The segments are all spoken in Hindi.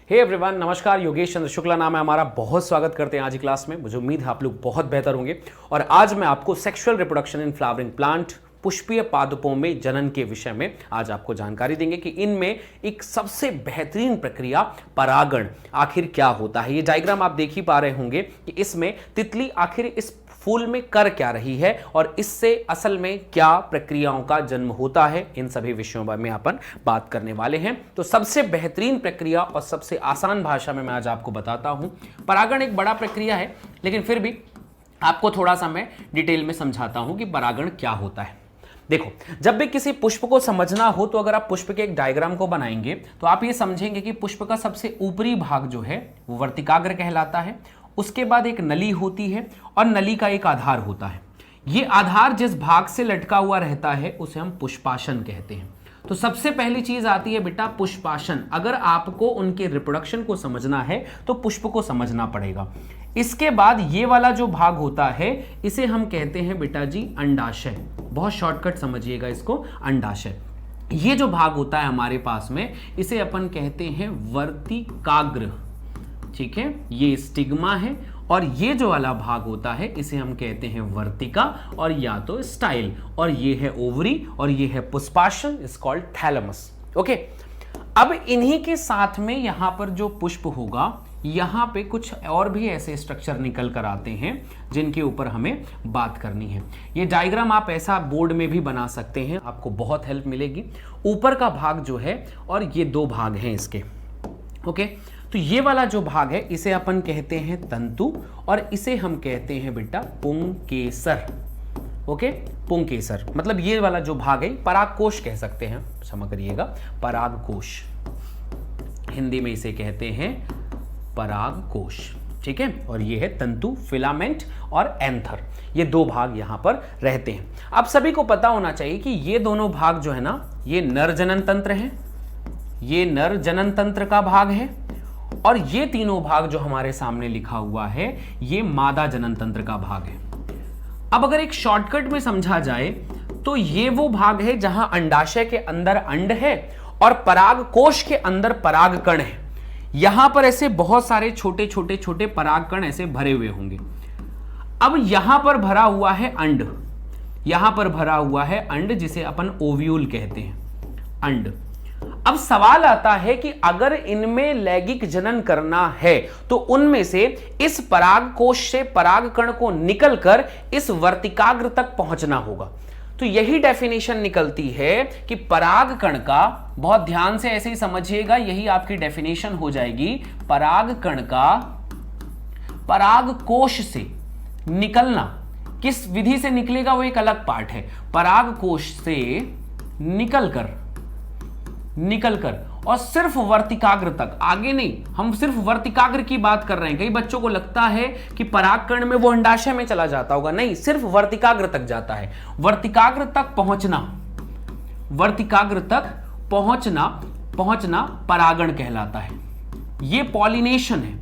हे एवरीवन, नमस्कार। योगेश चंद्र शुक्ला नाम है हमारा। बहुत स्वागत करते हैं आज की क्लास में। मुझे उम्मीद है आप लोग बहुत बेहतर होंगे। और आज मैं आपको sexual reproduction in flowering plant, पुष्पीय पादपों में जनन के विषय में आज आपको जानकारी देंगे कि इनमें एक सबसे बेहतरीन प्रक्रिया परागण आखिर क्या होता है। ये डायग्राम आप देख ही पा रहे होंगे कि इसमें तितली आखिर इस फूल में कर क्या रही है और इससे असल में क्या प्रक्रियाओं का जन्म होता है। इन सभी विषयों में अपन बात करने वाले हैं। तो सबसे बेहतरीन प्रक्रिया और सबसे आसान भाषा में मैं आज आपको बताता हूं। परागण एक बड़ा प्रक्रिया है, लेकिन फिर भी आपको थोड़ा सा मैं डिटेल में समझाता हूं कि परागण क्या होता है। देखो, जब भी किसी पुष्प को समझना हो तो अगर आप पुष्प के एक डायग्राम को बनाएंगे तो आप ये समझेंगे कि पुष्प का सबसे ऊपरी भाग जो है वो वर्तिकाग्र कहलाता है। उसके बाद एक नली होती है और नली का एक आधार होता है। ये आधार जिस भाग से लटका हुआ रहता है उसे हम पुष्पाशन कहते हैं। तो सबसे पहली चीज आती है बेटा पुष्पाशन। अगर आपको उनके रिप्रोडक्शन को समझना है तो पुष्प को समझना पड़ेगा। इसके बाद ये वाला जो भाग होता है इसे हम कहते हैं बेटा जी अंडाशय। बहुत शॉर्टकट समझिएगा इसको, अंडाशय। ये जो भाग होता है हमारे पास में इसे अपन कहते हैं वर्तिकाग्र। ठीक है, ये स्टिग्मा है और ये जो वाला भाग होता है इसे हम कहते हैं वर्तिका और या तो स्टाइल। और ये है ओवरी और ये है पुष्पाशन, इज कॉल्ड थैलेमस। ओके, अब इन्हीं के साथ में यहां पर जो पुष्प होगा यहां पे कुछ और भी ऐसे स्ट्रक्चर निकल कर आते हैं जिनके ऊपर हमें बात करनी है। ये डायग्राम आप ऐसा बोर्ड में भी बना सकते हैं, आपको बहुत हेल्प मिलेगी। ऊपर का भाग जो है और ये दो भाग हैं इसके। ओके, तो ये वाला जो भाग है इसे अपन कहते हैं तंतु और इसे हम कहते हैं बेटा पुंकेसर। ओके, पुंकेसर मतलब ये वाला जो भाग है परागकोश कह सकते हैं, समझ करिएगा, परागकोश। हिंदी में इसे कहते हैं परागकोश। ठीक है, और ये है तंतु, फिलामेंट और एंथर। ये दो भाग यहां पर रहते हैं। आप सभी को पता होना चाहिए कि ये दोनों भाग जो है ना, ये नर जनन तंत्र है, ये नर जनन तंत्र का भाग है और ये तीनों भाग जो हमारे सामने लिखा हुआ है ये मादा जनन तंत्र का भाग है। अब अगर एक शॉर्टकट में समझा जाए तो ये वो भाग है जहां अंडाशय के अंदर अंड है और परागकोश के अंदर परागकण है। यहां पर ऐसे बहुत सारे छोटे छोटे छोटे परागकण ऐसे भरे हुए होंगे। अब यहां पर भरा हुआ है अंड, यहां पर भरा हुआ है अंड जिसे अपन ओव्यूल कहते हैं, अंड। अब सवाल आता है कि अगर इनमें लैंगिक जनन करना है तो उनमें से इस परागकोश से परागकण को निकलकर इस वर्तिकाग्र तक पहुंचना होगा। तो यही डेफिनेशन निकलती है कि परागकण का, बहुत ध्यान से ऐसे ही समझिएगा, यही आपकी डेफिनेशन हो जाएगी। परागकण का परागकोश से निकलना, किस विधि से निकलेगा वो एक अलग पार्ट है। परागकोश से निकलकर और सिर्फ वर्तिकाग्र तक, आगे नहीं, हम सिर्फ वर्तिकाग्र की बात कर रहे हैं। कई बच्चों को लगता है कि परागकण में वो अंडाशय में चला जाता होगा, नहीं, सिर्फ वर्तिकाग्र तक जाता है। वर्तिकाग्र तक पहुंचना, वर्तिकाग्र तक पहुंचना परागण कहलाता है। ये पॉलिनेशन है,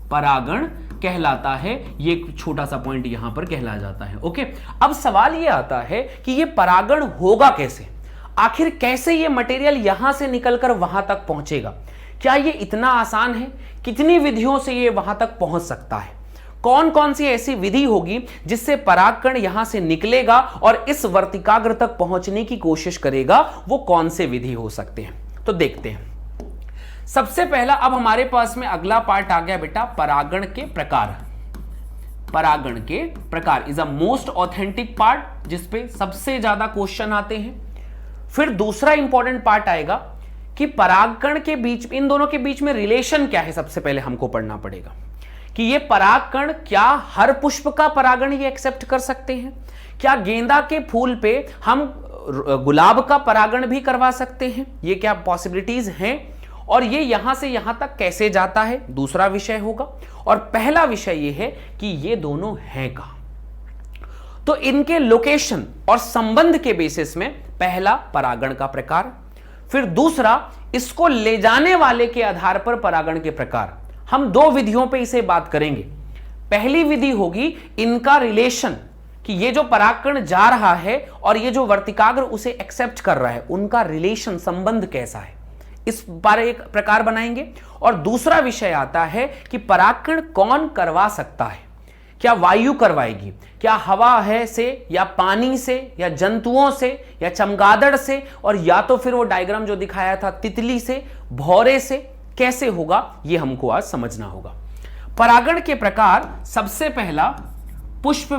परागण कहलाता है। ये एक छोटा सा पॉइंट यहां पर कहला जाता है। ओके, अब सवाल ये आता है कि ये परागण होगा कैसे, आखिर कैसे ये मटेरियल यहां से निकलकर वहां तक पहुंचेगा। क्या ये इतना आसान है? कितनी विधियों से ये वहां तक पहुंच सकता है? कौन कौन सी ऐसी विधि होगी जिससे परागकण यहां से निकलेगा और इस वर्तिकाग्र तक पहुंचने की कोशिश करेगा? वो कौन से विधि हो सकते हैं, तो देखते हैं। सबसे पहला अब हमारे पास में अगला पार्ट आ गया बेटा, परागण के प्रकार। परागण के प्रकार is a most authentic part जिसपे सबसे ज्यादा क्वेश्चन आते हैं। फिर दूसरा इंपॉर्टेंट पार्ट आएगा कि परागकण के बीच, इन दोनों के बीच में रिलेशन क्या है, सबसे पहले हमको पढ़ना पड़ेगा कि ये परागकण क्या हर पुष्प का परागण ये एक्सेप्ट कर सकते हैं? क्या गेंदा के फूल पे हम गुलाब का परागण भी करवा सकते हैं? ये क्या पॉसिबिलिटीज हैं? और ये यहां से यहां तक कैसे जाता है, दूसरा विषय होगा। और पहला विषय ये है कि ये दोनों हैं कहां। तो इनके लोकेशन और संबंध के बेसिस में पहला परागण का प्रकार, फिर दूसरा इसको ले जाने वाले के आधार पर परागण के प्रकार। हम दो विधियों पे इसे बात करेंगे। पहली विधि होगी इनका रिलेशन, कि ये जो परागकण जा रहा है और ये जो वर्तिकाग्र उसे एक्सेप्ट कर रहा है, उनका रिलेशन, संबंध कैसा है। इस पर एक प्रकार बनाएंगे। और दूसरा विषय आता है कि परागण कौन करवा सकता है। क्या वायु करवाएगी, क्या हवा है से, या पानी से, या जंतुओं से, या चमगादड़ से, और या तो फिर वो डायग्राम जो दिखाया था तितली से, भौरे से, कैसे होगा ये हमको आज समझना होगा। परागण के प्रकार, सबसे पहला पुष्प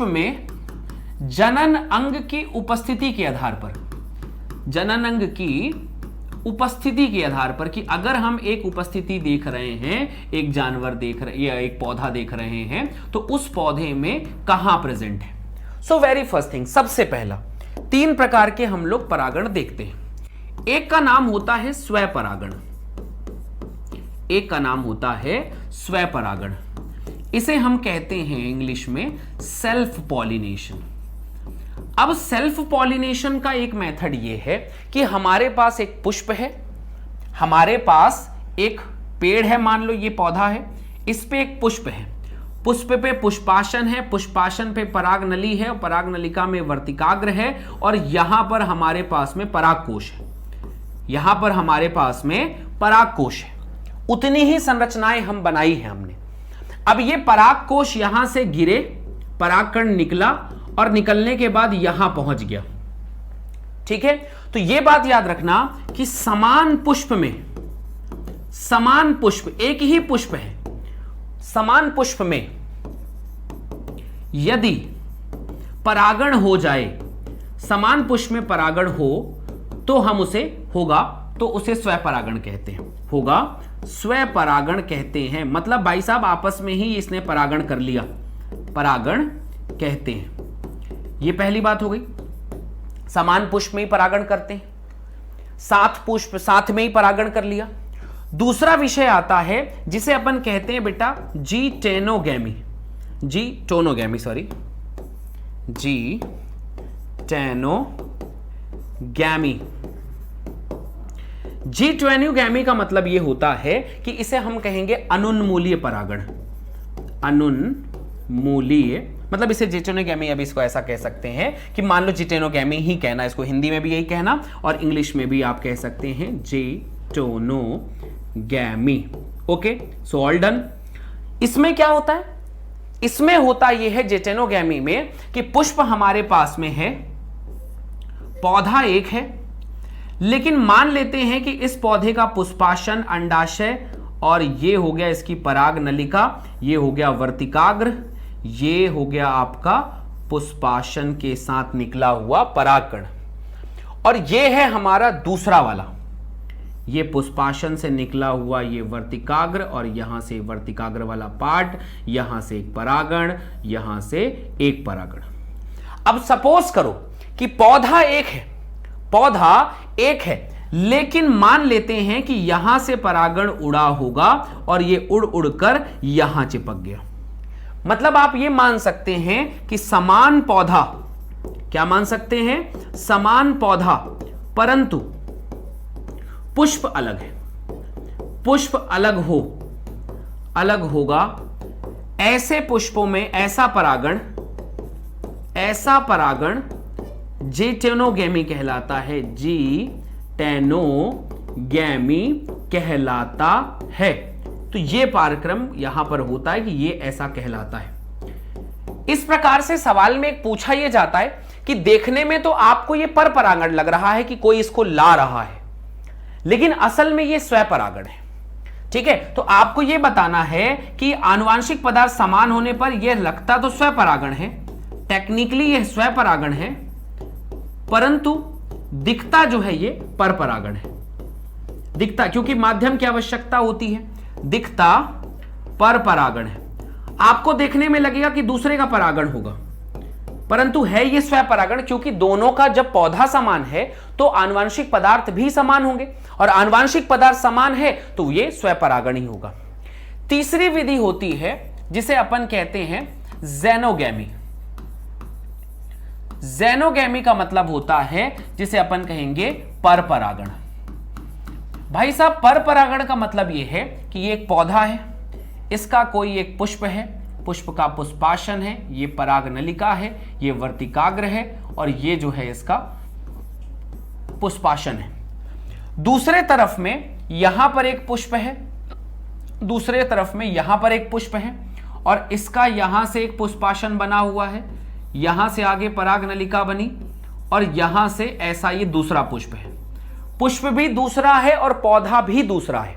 में जनन अंग की उपस्थिति के आधार पर, जनन अंग की उपस्थिति के आधार पर, कि अगर हम एक उपस्थिति देख रहे हैं, एक जानवर देख रहे या एक पौधा देख रहे हैं, तो उस पौधे में कहां प्रेजेंट है। सो वेरी फर्स्ट थिंग, सबसे पहला 3 प्रकार के हम लोग परागण देखते हैं। एक का नाम होता है स्वपरागण, एक का नाम होता है स्वपरागण। इसे हम कहते हैं इंग्लिश में सेल्फ पॉलिनेशन। अब सेल्फ पॉलिनेशन का एक मेथड ये है कि हमारे पास एक पुष्प है, हमारे पास एक पेड़ है, मान लो ये पौधा है, इस पे एक पुष्प है, पुष्प पे पुष्पाशन है, पुष्पाशन पे परागनली है, परागनलिका में वर्तिकाग्र है, और यहां पर हमारे पास में परागकोश है, यहां पर हमारे पास में परागकोश है। उतनी ही संरचनाएं हम बनाई है हमने। अब ये परागकोश यहां से गिरे, परागकण निकला, और निकलने के बाद यहां पहुंच गया। ठीक है, तो यह बात याद रखना कि समान पुष्प में, समान पुष्प, एक ही पुष्प है, समान पुष्प में यदि परागण हो जाए, समान पुष्प में परागण हो, तो हम उसे होगा, तो उसे स्वपरागण कहते हैं, होगा स्वपरागण कहते हैं। मतलब भाई साहब आपस में ही इसने परागण कर लिया, परागण कहते हैं। ये पहली बात हो गई, समान पुष्प में ही परागण करते हैं, 7 पुष्प साथ में ही परागण कर लिया। दूसरा विषय आता है जिसे अपन कहते हैं बेटा जीटेनोगैमी, जीटोनोगैमी, सॉरी जीटेनोगैमी। जीटेनोगैमी का मतलब यह होता है कि इसे हम कहेंगे अनुन्मूलीय परागण, अनुन्मूलीय, मतलब इसे जीटेनोगैमी, अभी इसको ऐसा कह सकते हैं कि मान लो जीटेनोगैमी ही कहना, इसको हिंदी में भी यही कहना और इंग्लिश में भी आप कह सकते हैं जीटेनोगैमी। Okay, so all done. इसमें क्या होता है, इसमें होता यह है जीटेनोगैमी में कि पुष्प हमारे पास में है, पौधा एक है, लेकिन मान लेते हैं कि इस पौधे का पुष्पाशन, अंडाशय, और ये हो गया इसकी पराग नलिका, ये हो गया वर्तिकाग्र, ये हो गया आपका पुष्पाशन के साथ निकला हुआ परागकण, और ये है हमारा दूसरा वाला, ये पुष्पाशन से निकला हुआ ये वर्तिकाग्र, और यहां से वर्तिकाग्र वाला पार्ट, यहां से एक परागण, यहां से एक परागण। अब सपोज करो कि पौधा एक है, पौधा एक है, लेकिन मान लेते हैं कि यहां से परागण उड़ा होगा और ये उड़ उड़कर यहां चिपक गया। मतलब आप ये मान सकते हैं कि समान पौधा, क्या मान सकते हैं, समान पौधा, परंतु पुष्प अलग है, पुष्प अलग हो, अलग होगा। ऐसे पुष्पों में ऐसा परागण जीटेनोगैमी कहलाता है, जीटेनोगैमी कहलाता है। तो ये कार्यक्रम यहां पर होता है कि ये ऐसा कहलाता है। इस प्रकार से सवाल में एक पूछा यह जाता है कि देखने में तो आपको ये पर परागण लग रहा है कि कोई इसको ला रहा है, लेकिन असल में ये स्वपरागण है। ठीक है, तो आपको यह बताना है कि आनुवांशिक पदार्थ समान होने पर यह लगता तो स्वपरागण है, टेक्निकली यह स्वपरागण है, परंतु दिखता जो है ये पर परागण है। दिखता, क्योंकि माध्यम की आवश्यकता होती है, दिखता पर परागण है। आपको देखने में लगेगा कि दूसरे का परागण होगा, परंतु है ये स्वपरागण, क्योंकि दोनों का जब पौधा समान है तो आनुवांशिक पदार्थ भी समान होंगे, और आनुवांशिक पदार्थ समान है तो ये स्वपरागण ही होगा। तीसरी विधि होती है जिसे अपन कहते हैं ज़ेनोगैमी। ज़ेनोगैमी का मतलब होता है जिसे अपन कहेंगे पर परागण। भाई साहब, पर परागण का मतलब यह है कि ये एक पौधा है, इसका कोई एक पुष्प है, पुष्प का पुष्पाशन है, ये पराग नलिका है, ये वर्तिकाग्र है, और ये जो है इसका पुष्पासन है। दूसरे तरफ में यहां पर एक पुष्प है, दूसरे तरफ में यहां पर एक पुष्प है और इसका यहां से एक पुष्पासन बना हुआ है, यहां से आगे पराग नलिका बनी और यहां से ऐसा ये दूसरा पुष्प है। पुष्प भी दूसरा है और पौधा भी दूसरा है।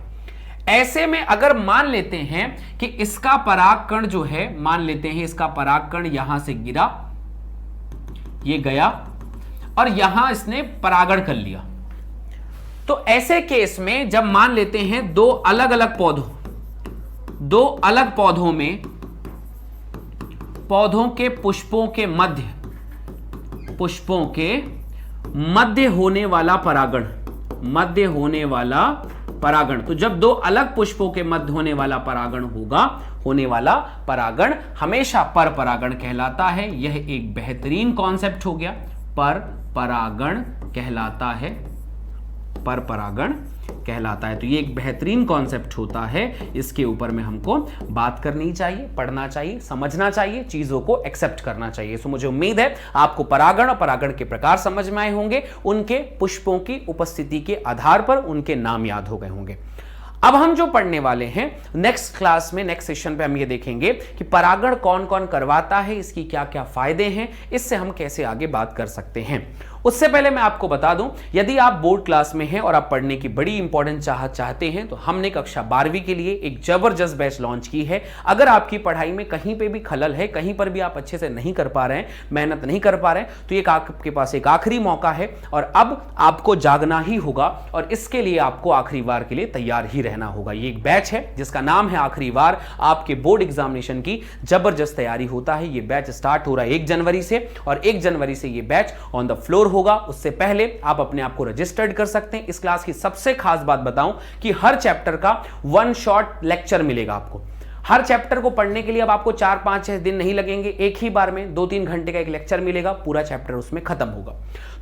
ऐसे में अगर मान लेते हैं कि इसका परागकण जो है, मान लेते हैं इसका परागकण यहां से गिरा, ये गया और यहां इसने परागण कर लिया, तो ऐसे केस में जब मान लेते हैं दो अलग अलग पौधों में, पौधों के पुष्पों के मध्य होने वाला परागण, तो जब दो अलग पुष्पों के मध्य होने वाला परागण हमेशा पर परागण कहलाता है। यह एक बेहतरीन कॉन्सेप्ट हो गया, पर परागण कहलाता है। तो ये एक बेहतरीन कॉन्सेप्ट होता है, इसके ऊपर में हमको बात करनी चाहिए, पढ़ना चाहिए, समझना चाहिए, चीजों को एक्सेप्ट करना चाहिए। सो मुझे उम्मीद है आपको परागण और परागण के प्रकार समझ में आए होंगे, उनके पुष्पों की उपस्थिति के आधार पर उनके नाम याद हो गए होंगे। अब हम जो पढ़ने वाले हैं नेक्स्ट क्लास में, नेक्स्ट सेशन पे हम ये देखेंगे कि परागण कौन कौन करवाता है, इसकी क्या क्या फायदे हैं, इससे हम कैसे आगे बात कर सकते हैं। उससे पहले मैं आपको बता दूं, यदि आप बोर्ड क्लास में हैं और आप पढ़ने की बड़ी इंपॉर्टेंट चाहते हैं तो हमने कक्षा 12वीं के लिए एक जबरदस्त बैच लॉन्च की है। अगर आपकी पढ़ाई में कहीं पे भी खलल है, कहीं पर भी आप अच्छे से नहीं कर पा रहे हैं, मेहनत नहीं कर पा रहे हैं, तो ये आपके पास एक आखिरी मौका है और अब आपको जागना ही होगा और इसके लिए आपको आखिरी बार के लिए तैयार ही रहना होगा। ये एक बैच है जिसका नाम है आखिरी बार। आपके बोर्ड एग्जामिनेशन की जबरदस्त तैयारी होता है। ये बैच स्टार्ट हो रहा है 1 जनवरी से और 1 जनवरी से ये बैच ऑन द फ्लोर होगा। उससे पहले आप अपने आप को रजिस्टर्ड कर सकते हैं। इस क्लास की सबसे खास बात बताऊं कि हर चैप्टर का 1 शॉट लेक्चर मिलेगा आपको। हर चैप्टर को पढ़ने के लिए अब आपको 4, 5, 6 दिन नहीं लगेंगे, एक ही बार में 2-3 घंटे का एक लेक्चर मिलेगा, पूरा चैप्टर उसमें खत्म होगा।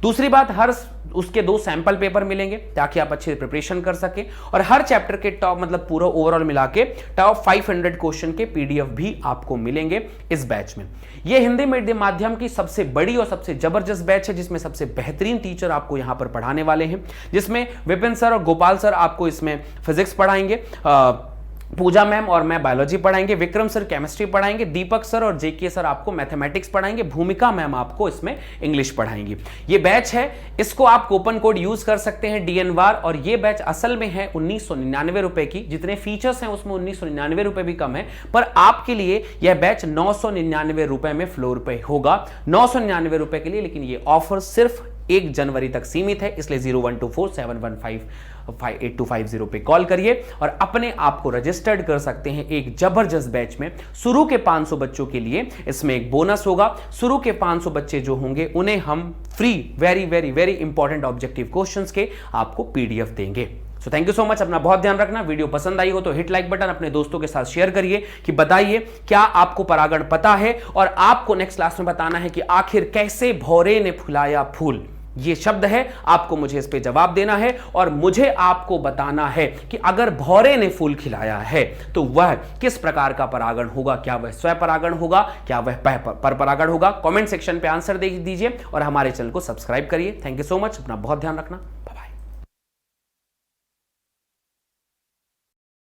दूसरी बात, हर उसके 2 सैंपल पेपर मिलेंगे ताकि आप अच्छे प्रिपरेशन कर सके और हर चैप्टर के टॉप मतलब पूरा ओवरऑल मिला के टॉप 500 क्वेश्चन के पीडीएफ भी आपको मिलेंगे इस बैच में। यह हिंदी मीडियम माध्यम की सबसे बड़ी और सबसे जबरदस्त बैच है जिसमें सबसे बेहतरीन टीचर आपको यहां पर पढ़ाने वाले हैं, जिसमें विपिन सर और गोपाल सर आपको इसमें फिजिक्स पढ़ाएंगे, पूजा मैम और मैं बायोलॉजी पढ़ाएंगे, विक्रम सर केमिस्ट्री पढ़ाएंगे, दीपक सर और जेके सर आपको मैथमेटिक्स पढ़ाएंगे, भूमिका मैम आपको इसमें इंग्लिश पढ़ाएंगी। ये बैच है, इसको आप कूपन कोड यूज कर सकते हैं DNVAR और ये बैच असल में है 1999 रुपए की। जितने फीचर्स हैं उसमें 1999 रुपए भी कम है, पर आपके लिए यह बैच 999 रुपए में फ्लोर पे होगा, 999 रुपए के लिए। लेकिन ये ऑफर सिर्फ 1 जनवरी तक सीमित है, इसलिए 0124715850 पे कॉल करिए और अपने आप को रजिस्टर्ड कर सकते हैं एक जबरदस्त बैच में। शुरू के 500 बच्चों के लिए इसमें एक बोनस होगा। शुरू के 500 बच्चे जो होंगे उन्हें हम free very very very important objective questions के आपको पीडीएफ देंगे। So thank you so much. अपना बहुत ध्यान रखना। वीडियो पसंद आई हो तो हिट लाइक बटन, अपने दोस्तों के साथ शेयर करिए कि बताइए क्या आपको परागण पता है और आपको नेक्स्ट क्लास में बताना है कि आखिर कैसे भौरे ने फुलाया फूल। ये शब्द है, आपको मुझे इस पे जवाब देना है और मुझे आपको बताना है कि अगर भौरे ने फूल खिलाया है तो वह किस प्रकार का परागण होगा। क्या वह स्वपरागण होगा, क्या वह पर परागण होगा। कमेंट सेक्शन पे आंसर दे दीजिए और हमारे चैनल को सब्सक्राइब करिए। Thank you so much. अपना बहुत ध्यान रखना।